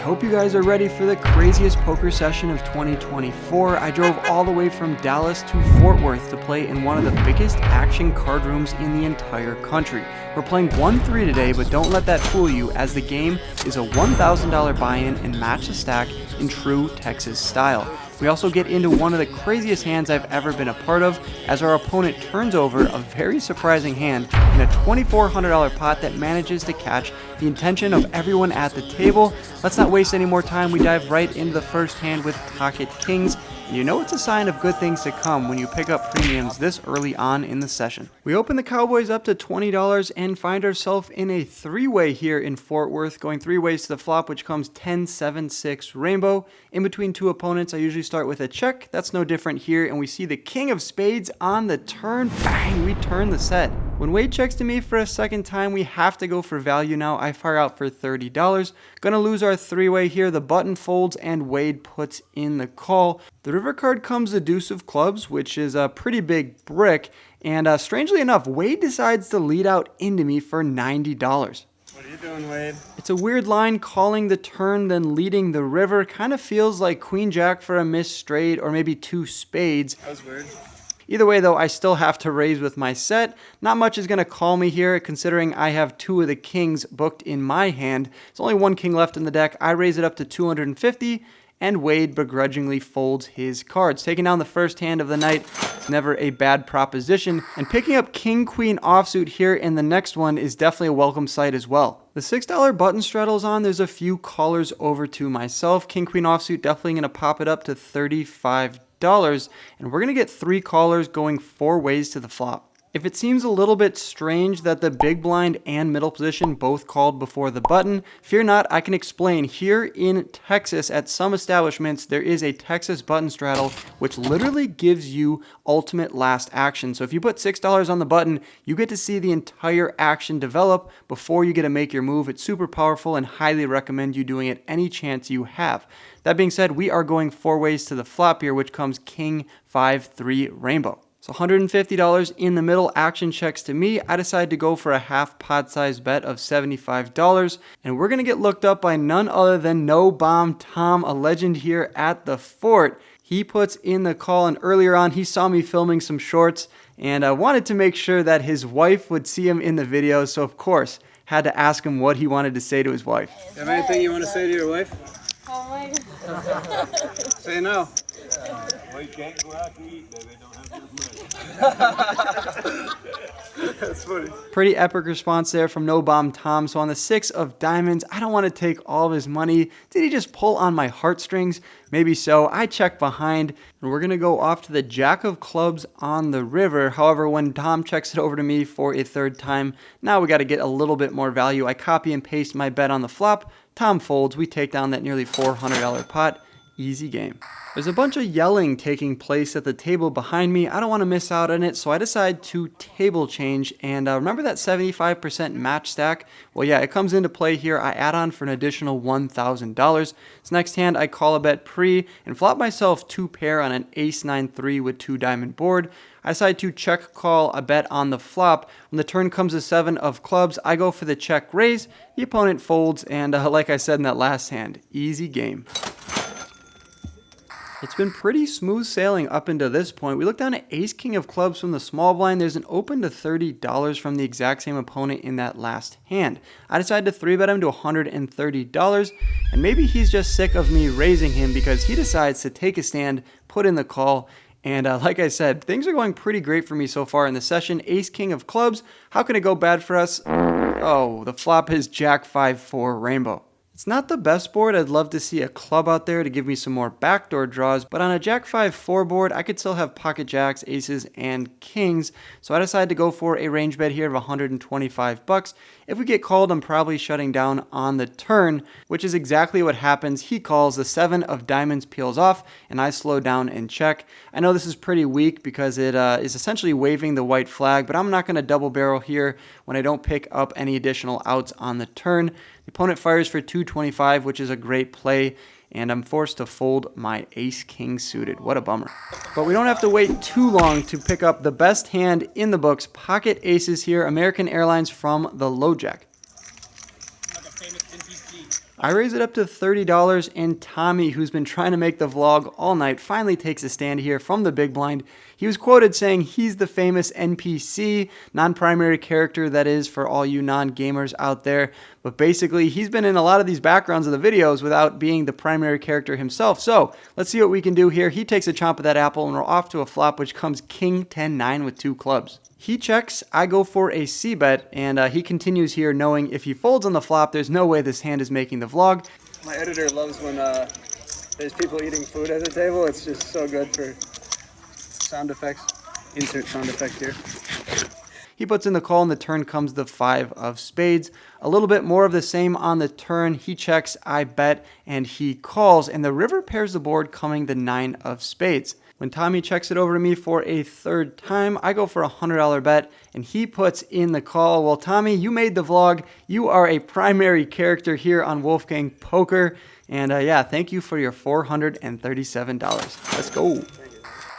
hope you guys are ready for the craziest poker session of 2024. I drove all the way from Dallas to Fort Worth to play in one of the biggest action card rooms in the entire country. We're playing 1-3 today, but don't let that fool you, as the game is a $1,000 buy-in and match the stack in true Texas style. We also get into one of the craziest hands I've ever been a part of, as our opponent turns over a very surprising hand in a $2,400 pot that manages to catch the intention of everyone at the table. Let's not waste any more time. We dive right into the first hand with pocket kings. And you know it's a sign of good things to come when you pick up premiums this early on in the session. We open the Cowboys up to $20 and find ourselves in a three-way here in Fort Worth, going three ways to the flop, which comes 10-7-6 rainbow. In between two opponents, I usually start with a check. That's no different here, and we see the king of spades on the turn. Bang, we turn the set. When Wade checks to me for a second time, we have to go for value now. I fire out for $30. Gonna lose our three-way here. The button folds and Wade puts in the call. The river card comes the deuce of clubs, which is a pretty big brick. And strangely enough, Wade decides to lead out into me for $90. What are you doing, Wade? It's a weird line, calling the turn, then leading the river. Kind of feels like queen jack for a missed straight, or maybe two spades. That was weird. Either way, though, I still have to raise with my set. Not much is going to call me here, considering I have two of the kings booked in my hand. There's only one king left in the deck. I raise it up to $250, and Wade begrudgingly folds his cards. Taking down the first hand of the night is never a bad proposition, and picking up king-queen offsuit here in the next one is definitely a welcome sight as well. The $6 button straddles on. There's a few callers over to myself. King-queen offsuit definitely going to pop it up to $35. And we're going to get three callers going four ways to the flop. If it seems a little bit strange that the big blind and middle position both called before the button, fear not, I can explain. Here in Texas, at some establishments, there is a Texas button straddle, which literally gives you ultimate last action. So if you put $6 on the button, you get to see the entire action develop before you get to make your move. It's super powerful and highly recommend you doing it any chance you have. That being said, we are going four ways to the flop here, which comes king 5-3 rainbow. So $150 in the middle, action checks to me. I decide to go for a half pot size bet of $75, and we're going to get looked up by none other than No Bomb Tom, a legend here at the fort. He puts in the call, and earlier on he saw me filming some shorts, and I wanted to make sure that his wife would see him in the video, so of course had to ask him what he wanted to say to his wife. You have anything you want to say to your wife? Oh my God. Say no. Well, you can't go out to eat, baby. Don't have enough money. That's funny. Pretty epic response there from No Bomb Tom. So on the six of diamonds, I don't want to take all of his money. Did he just pull on my heartstrings? Maybe so. I check behind, and we're going to go off to the jack of clubs on the river. However, when Tom checks it over to me for a third time, now we got to get a little bit more value. I copy and paste my bet on the flop. Tom folds. We take down that nearly $400 pot. Easy game. There's a bunch of yelling taking place at the table behind me. I don't want to miss out on it, so I decide to table change. And remember that 75% match stack? Well, yeah, it comes into play here. I add on for an additional $1,000. This next hand, I call a bet pre and flop myself two pair on an ace-9-3 with two diamond board. I decide to check call a bet on the flop. When the turn comes to seven of clubs, I go for the check raise. The opponent folds, and like I said in that last hand, easy game. It's been pretty smooth sailing up until this point. We look down at ace-king of clubs from the small blind. There's an open to $30 from the exact same opponent in that last hand. I decided to three-bet him to $130, and maybe he's just sick of me raising him because he decides to take a stand, put in the call, and like I said, things are going pretty great for me so far in the session. Ace-king of clubs, how can it go bad for us? Oh, the flop is jack 5-4 rainbow. It's not the best board. I'd love to see a club out there to give me some more backdoor draws, but on a jack 5-4 board, I could still have pocket jacks, aces, and kings, so I decided to go for a range bet here of $125. If we get called, I'm probably shutting down on the turn, which is exactly what happens. He calls, the seven of diamonds peels off, and I slow down and check. I know this is pretty weak because it is essentially waving the white flag, but I'm not going to double barrel here when I don't pick up any additional outs on the turn. The opponent fires for $225, which is a great play, and I'm forced to fold my ace-king suited. What a bummer. But we don't have to wait too long to pick up the best hand in the books. Pocket aces here, American Airlines from the low jack. I raise it up to $30, and Tommy, who's been trying to make the vlog all night, finally takes a stand here from the big blind. He was quoted saying he's the famous NPC, non-primary character, that is, for all you non-gamers out there. But basically, he's been in a lot of these backgrounds of the videos without being the primary character himself. So let's see what we can do here. He takes a chomp of that apple, and we're off to a flop, which comes king 10-9 with 2 clubs. He checks, I go for a c-bet, and he continues here knowing if he folds on the flop, there's no way this hand is making the vlog. My editor loves when there's people eating food at the table. It's just so good for sound effects. Insert sound effect here. He puts in the call, and the turn comes the 5 of spades. A little bit more of the same on the turn. He checks, I bet, and he calls, and the river pairs the board, coming the 9 of spades. When Tommy checks it over to me for a third time, I go for a $100 bet, and he puts in the call. Well, Tommy, you made the vlog. You are a primary character here on Wolfgang Poker. And yeah, thank you for your $437. Let's go.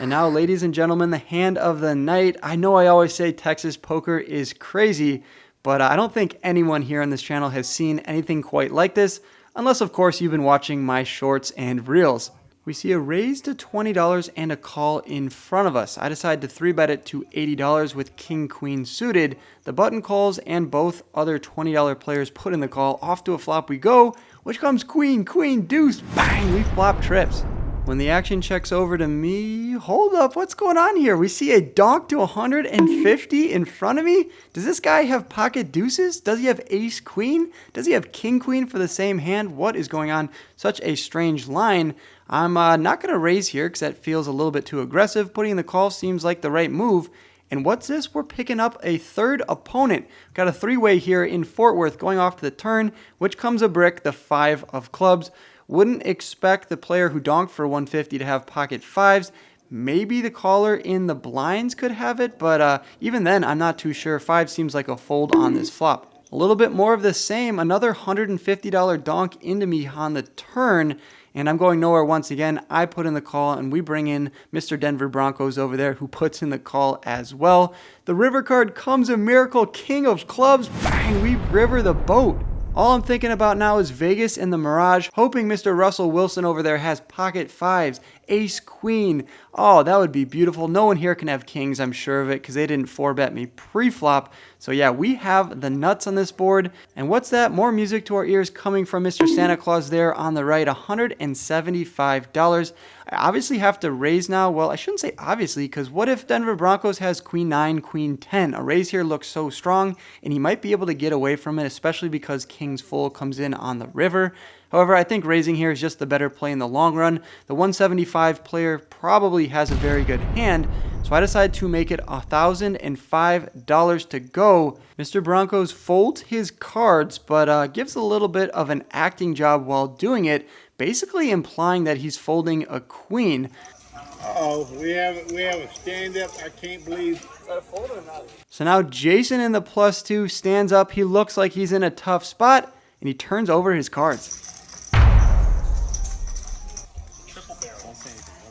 And now, ladies and gentlemen, the hand of the night. I know I always say Texas poker is crazy, but I don't think anyone here on this channel has seen anything quite like this, unless, of course, you've been watching my shorts and reels. We see a raise to $20 and a call in front of us. I decide to 3-bet it to $80 with king-queen suited. The button calls, and both other $20 players put in the call. Off to a flop we go, which comes queen, queen, deuce, bang, we flop trips. When the action checks over to me, hold up, what's going on here? We see a donk to 150 in front of me. Does this guy have pocket deuces? Does he have ace queen? Does he have king queen for the same hand? What is going on? Such a strange line. I'm not going to raise here because that feels a little bit too aggressive. Putting in the call seems like the right move. And what's this? We're picking up a third opponent. Got a 3-way here in Fort Worth going off to the turn, which comes a brick, the 5 of clubs. Wouldn't expect the player who donked for 150 to have pocket 5s. Maybe the caller in the blinds could have it, but even then, I'm not too sure. 5 seems like a fold on this flop. A little bit more of the same. Another $150 donk into me on the turn, and I'm going nowhere once again. I put in the call, and we bring in Mr. Denver Broncos over there, who puts in the call as well. The river card comes a miracle, king of clubs. Bang, we river the boat. All I'm thinking about now is Vegas and the Mirage, hoping Mr. Russell Wilson over there has pocket 5s, ace queen. Oh, that would be beautiful. No one here can have kings, I'm sure of it, because they didn't 4-bet me pre-flop. So yeah, we have the nuts on this board. And what's that? More music to our ears coming from Mr. Santa Claus there on the right, $175. I obviously have to raise now. Well, I shouldn't say obviously, because what if Denver Broncos has queen 9, queen 10? A raise here looks so strong, and he might be able to get away from it, especially because king's full comes in on the river. However, I think raising here is just the better play in the long run. The 175 player probably has a very good hand, so I decide to make it $1,005 to go. Mr. Broncos folds his cards, but gives a little bit of an acting job while doing it, basically implying that he's folding a queen. Uh-oh, we have a stand-up. I can't believe. Is that a fold or not? So now Jason in the +2 stands up. He looks like he's in a tough spot, and he turns over his cards.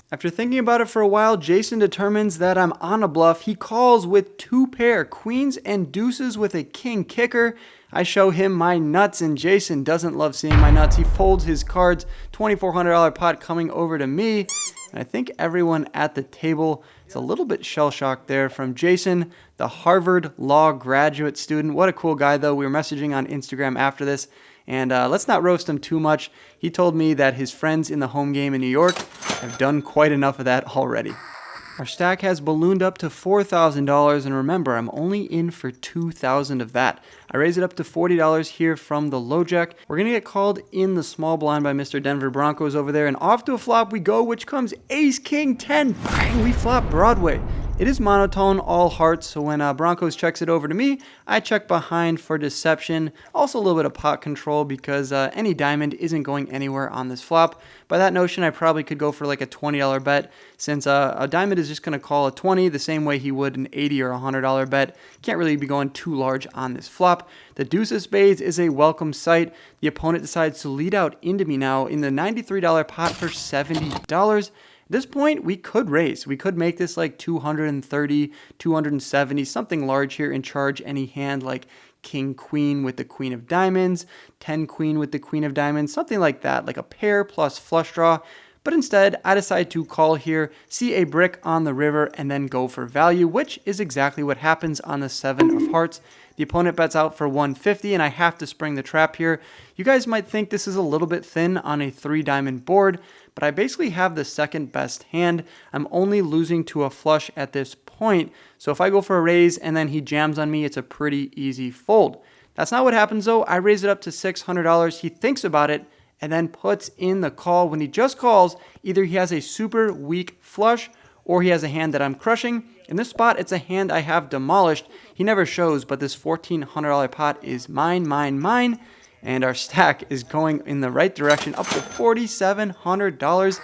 After thinking about it for a while, Jason determines that I'm on a bluff. He calls with 2 pair, queens and deuces with a king kicker. I show him my nuts, and Jason doesn't love seeing my nuts. He folds his cards, $2,400 pot coming over to me. And I think everyone at the table is a little bit shell-shocked there from Jason, the Harvard Law graduate student. What a cool guy, though. We were messaging on Instagram after this. And let's not roast him too much. He told me that his friends in the home game in New York have done quite enough of that already. Our stack has ballooned up to $4,000, and remember, I'm only in for $2,000 of that. I raise it up to $40 here from the low jack. We're going to get called in the small blind by Mr. Denver Broncos over there, and off to a flop we go, which comes ace, king, 10. Bang, we flop Broadway. It is monotone, all hearts, so when Broncos checks it over to me, I check behind for deception. Also a little bit of pot control because any diamond isn't going anywhere on this flop. By that notion, I probably could go for like a $20 bet, since a diamond is just going to call a 20 the same way he would an $80 or $100 bet. Can't really be going too large on this flop. The deuce of spades is a welcome sight. The opponent decides to lead out into me now in the $93 pot for $70. At this point, we could raise. We could make this like 230, 270, something large here, and charge any hand like king queen with the queen of diamonds, 10 queen with the queen of diamonds, something like that, like a pair plus flush draw. But instead, I decide to call here, see a brick on the river, and then go for value, which is exactly what happens on the 7 of hearts. The opponent bets out for 150, and I have to spring the trap here. You guys might think this is a little bit thin on a 3-diamond board, but I basically have the second best hand. I'm only losing to a flush at this point, so if I go for a raise and then he jams on me, it's a pretty easy fold. That's not what happens though. I raise it up to $600. He thinks about it and then puts in the call. When he just calls, either he has a super weak flush or he has a hand that I'm crushing. In this spot, it's a hand I have demolished. He never shows, but this $1,400 pot is mine, and our stack is going in the right direction, up to $4,700.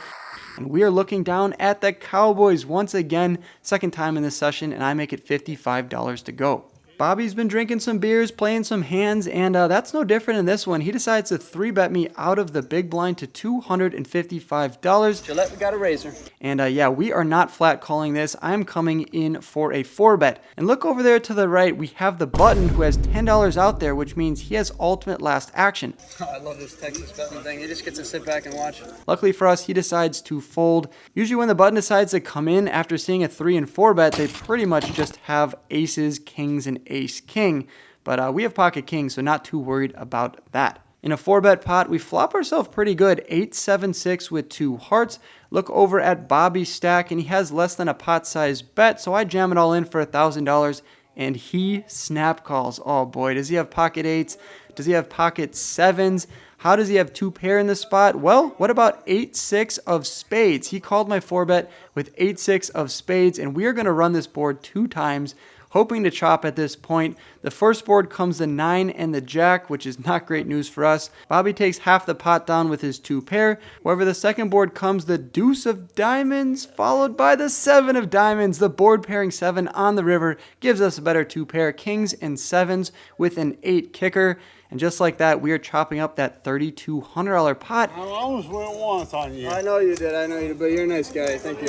And we are looking down at the Cowboys once again, second time in this session, and I make it $55 to go. Bobby's been drinking some beers, playing some hands, and that's no different in this one. He decides to 3-bet me out of the big blind to $255. Gillette, we got a razor. And yeah, we are not flat calling this. I'm coming in for a 4-bet. And look over there to the right, we have the button who has $10 out there, which means he has ultimate last action. I love this Texas betting thing. He just gets to sit back and watch. Luckily for us, he decides to fold. Usually when the button decides to come in after seeing a 3 and 4 bet, they pretty much just have aces, kings, and ace king, but we have pocket kings, so not too worried about that. In a 4-bet pot, we flop ourselves pretty good, 8-7-6 with 2 hearts. Look over at Bobby's stack, and he has less than a pot size bet, so I jam it all in for $1,000, and he snap calls. Oh boy, does he have pocket 8s? Does he have pocket 7s? How does he have 2 pair in this spot? Well, what about 8-6 of spades? He called my 4-bet with 8-6 of spades, and we are going to run this board 2 times, hoping to chop at this point. The first board comes the 9 and the jack, which is not great news for us. Bobby takes half the pot down with his 2 pair. However, the second board comes the deuce of diamonds, followed by the 7 of diamonds. The board pairing 7 on the river gives us a better 2 pair, kings and 7s with an 8 kicker. And just like that, we are chopping up that $3,200 pot. I almost went once on you. I know you did, but you're a nice guy. Thank you.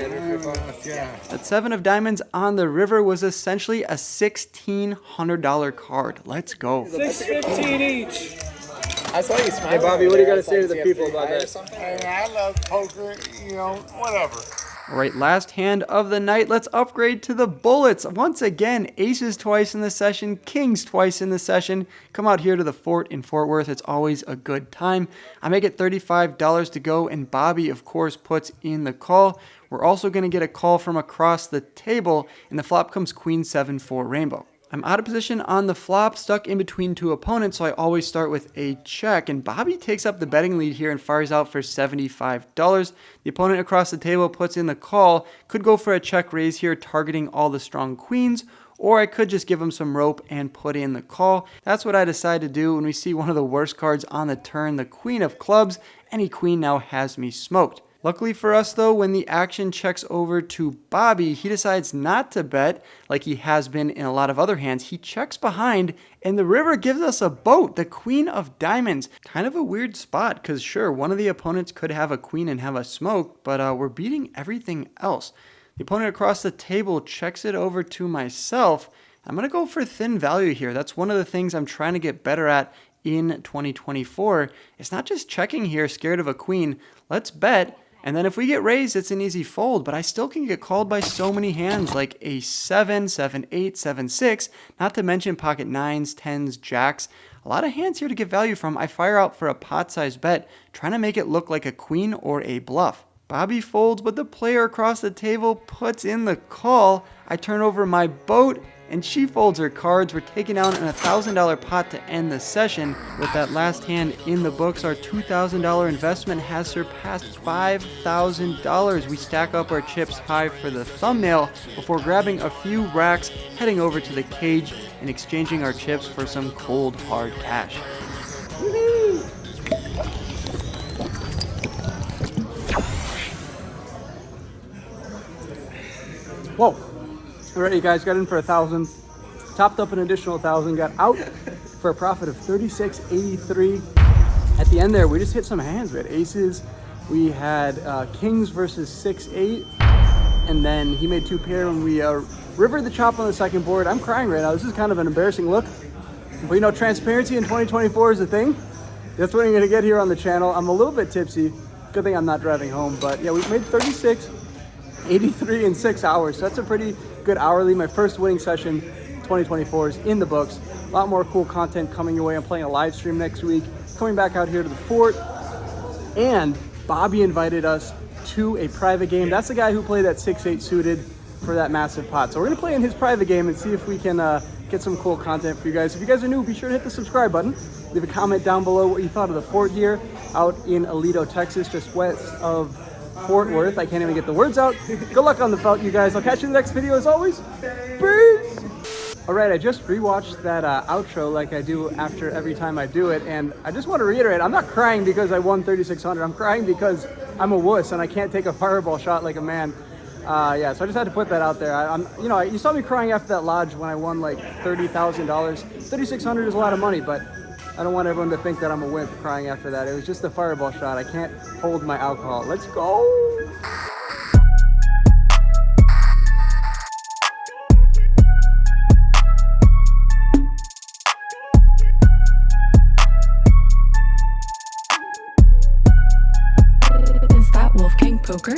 Yeah. That 7 of diamonds on the river was essentially a $1,600 card. Let's go. $6.15 each. I saw you smiling. Hey, Bobby, what do you got to say to the people about that? Hey, I love poker, whatever. All right, last hand of the night. Let's upgrade to the bullets. Once again, aces twice in the session, kings twice in the session. Come out here to the fort in Fort Worth. It's always a good time. I make it $35 to go, and Bobby, of course, puts in the call. We're also going to get a call from across the table, and the flop comes Queen 7-4 rainbow. I'm out of position on the flop, stuck in between 2 opponents, so I always start with a check. And Bobby takes up the betting lead here and fires out for $75. The opponent across the table puts in the call. Could go for a check raise here, targeting all the strong queens, or I could just give him some rope and put in the call. That's what I decide to do when we see one of the worst cards on the turn, the queen of clubs. Any queen now has me smoked. Luckily for us though, when the action checks over to Bobby, he decides not to bet like he has been in a lot of other hands. He checks behind and the river gives us a boat, the queen of diamonds. Kind of a weird spot because sure, one of the opponents could have a queen and have a smoke, but we're beating everything else. The opponent across the table checks it over to myself. I'm going to go for thin value here. That's one of the things I'm trying to get better at in 2024. It's not just checking here, scared of a queen. Let's bet. And then if we get raised, it's an easy fold, but I still can get called by so many hands like a 7, 7, 8, 7, 6, not to mention pocket 9s, 10s, jacks. A lot of hands here to get value from. I fire out for a pot-sized bet, trying to make it look like a queen or a bluff. Bobby folds, but the player across the table puts in the call. I turn over my boat, and she folds her cards. We're taking down an $1,000 pot to end the session. With that last hand in the books, our $2,000 investment has surpassed $5,000. We stack up our chips high for the thumbnail before grabbing a few racks, heading over to the cage, and exchanging our chips for some cold, hard cash. Woo-hoo! Whoa. All right, you guys, got in for 1,000, topped up an additional 1,000, got out for a profit of $36.83. At the end there, we just hit some hands. We had aces, we had kings versus 6-8, and then he made 2 pair when we rivered the chop on the second board. I'm crying right now. This is kind of an embarrassing look. But you know, transparency in 2024 is a thing. That's what I'm gonna get here on the channel. I'm a little bit tipsy. Good thing I'm not driving home, but yeah, we've made 36, 83 in 6 hours. So that's a pretty good hourly. My first winning session 2024 is in the books. A lot more cool content coming your way. I'm playing a live stream next week, coming back out here to the fort. And Bobby invited us to a private game. That's the guy who played that 6-8 suited for that massive pot. So we're gonna play in his private game and see if we can get some cool content for you guys. If you guys are new, be sure to hit the subscribe button. Leave a comment down below what you thought of the fort here out in Aledo, Texas, just west of Fort Worth. I can't even get the words out. Good luck on the felt, you guys. I'll catch you in the next video as always. Peace! All right, I just rewatched that outro like I do after every time I do it, and I just want to reiterate, I'm not crying because I won 3,600. I'm crying because I'm a wuss and I can't take a fireball shot like a man. Yeah, so I just had to put that out there. You know, you saw me crying after that lodge when I won like $30,000. 3,600 is a lot of money, but I don't want everyone to think that I'm a wimp crying after that. It was just a fireball shot. I can't hold my alcohol. Let's go. Is that Wolfgang Poker?